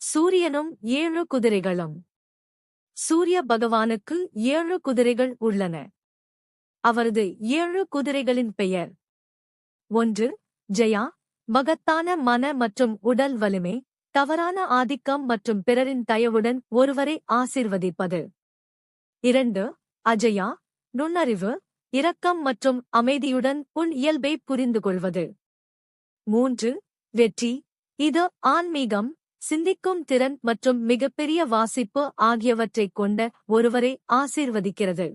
சூரியனும் 7 குதிரைகளும். சூரிய பகவானுக்கு 7 குதிரைகள் உள்ளன. அவரது 7 குதிரைகளின் பெயர்: 1. ஜெயா, மகத்தான மன மற்றும் உடல் வலிமை, தவறான ஆதிக்கம் மற்றும் பிறரின் தயவுடன் ஒருவரை ஆசீர்வதிப்பது. 2. அஜயா, நுண்ணறிவு, இரக்கம் மற்றும் அமைதியுடன் உன் இயல்பை புரிந்துகொள்வது. 3. வெற்றி, இது ஆன்மீகம், சிந்திக்கும் திறன் மற்றும் மிகப்பெரிய வாசிப்பு ஆகியவற்றைக் கொண்ட ஒருவரை ஆசீர்வதிக்கிறது.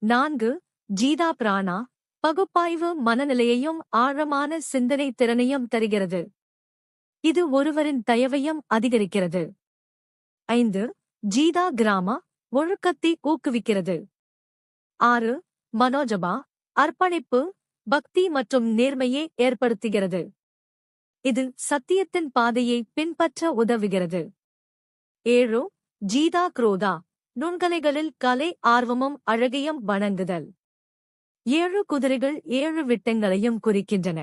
4. ஜீதா பிராணா, பகுப்பாய்வு மனநிலையையும் ஆழமான சிந்தனை திறனையும் தருகிறது. இது ஒருவரின் தயவையும் அதிகரிக்கிறது. 5. ஜீதா கிராமா, ஒழுக்கத்தை ஊக்குவிக்கிறது. 6. மனோஜபா, அர்ப்பணிப்பு, பக்தி மற்றும் நேர்மையை ஏற்படுத்துகிறது. இது சத்தியத்தின் பாதையை பின்பற்ற உதவுகிறது. 7. ஜீதா குரோதா, நுண்கலைகளில் கலை ஆர்வமும் அழகையும் வணங்குதல். 7 குதிரைகள் 7 விட்டங்களையும் குறிக்கின்றன.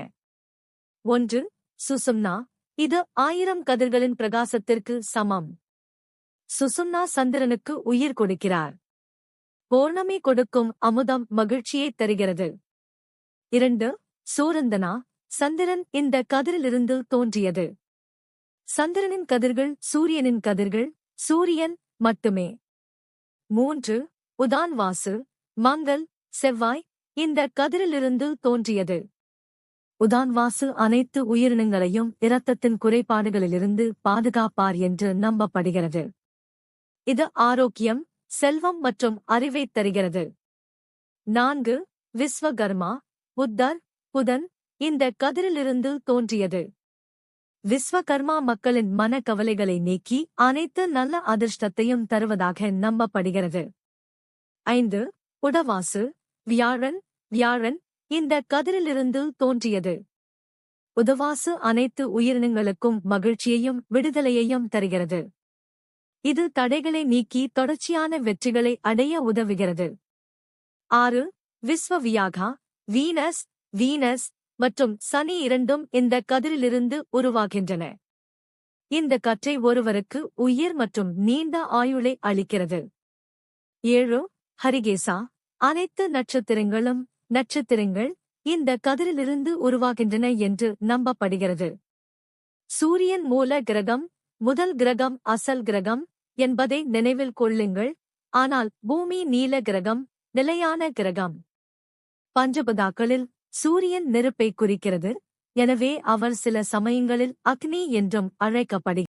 1. சுசும்னா, இது 1000 கதிர்களின் பிரகாசத்திற்கு சமம். சுசும்னா சந்திரனுக்கு உயிர் கொடுக்கிறார். பௌர்ணமி கொடுக்கும் அமுதம் மகிழ்ச்சியைத் தருகிறது. 2. சூரந்தனா, சந்திரன் இந்த கதிரிலிருந்து தோன்றியது. சந்திரனின் கதிர்கள் சூரியனின் கதிர்கள், சூரியன் மட்டுமே. 3. உதான்வாசு, மங்கள், செவ்வாய், இந்த கதிரிலிருந்து தோன்றியது. உதான்வாசு அனைத்து உயிரினங்களையும் இரத்தத்தின் குறைபாடுகளிலிருந்து பாதுகாப்பார் என்று நம்பப்படுகிறது. இது ஆரோக்கியம், செல்வம் மற்றும் அறிவைத் தருகிறது. 4. விஸ்வகர்மா, புத்தர், புதன், இந்த கதிரிலிருந்து தோன்றியது. விஸ்வகர்மா மக்களின் மனக்கவலைகளை நீக்கி அனைத்து நல்ல அதிர்ஷ்டத்தையும் தருவதாக நம்பப்படுகிறது. 5. உடவாசு, வியாழன், வியாழன், இந்த கதிரிலிருந்து தோன்றியது. உதவாசு அனைத்து உயிரினங்களுக்கும் மகிழ்ச்சியையும் விடுதலையையும் தருகிறது. இது தடைகளை நீக்கி தொடர்ச்சியான வெற்றிகளை அடைய உதவுகிறது. 6. விஸ்வவியாகா, வீனஸ், வீனஸ் மற்றும் சனி இரண்டும் இந்த கதிரிலிருந்து உருவாகின்றன. இந்த கற்றை ஒருவருக்கு உயிர் மற்றும் நீண்ட ஆயுளை அளிக்கிறது. 7. ஹரிகேசா, அனைத்து நட்சத்திரங்களும், நட்சத்திரங்கள் இந்த கதிரிலிருந்து உருவாகின்றன என்று நம்பப்படுகிறது. சூரியன் மூல கிரகம், முதல் கிரகம் அசல் கிரகம் என்பதை நினைவில் கொள்ளுங்கள், ஆனால் பூமி நீல கிரகம், நிலையான கிரகம். பஞ்சபதாக்களில் சூரியன் நெருப்பை குறிக்கிறது, எனவே அவர் சில சமயங்களில் அக்னி என்றும் அழைக்கப்படுகிறார்.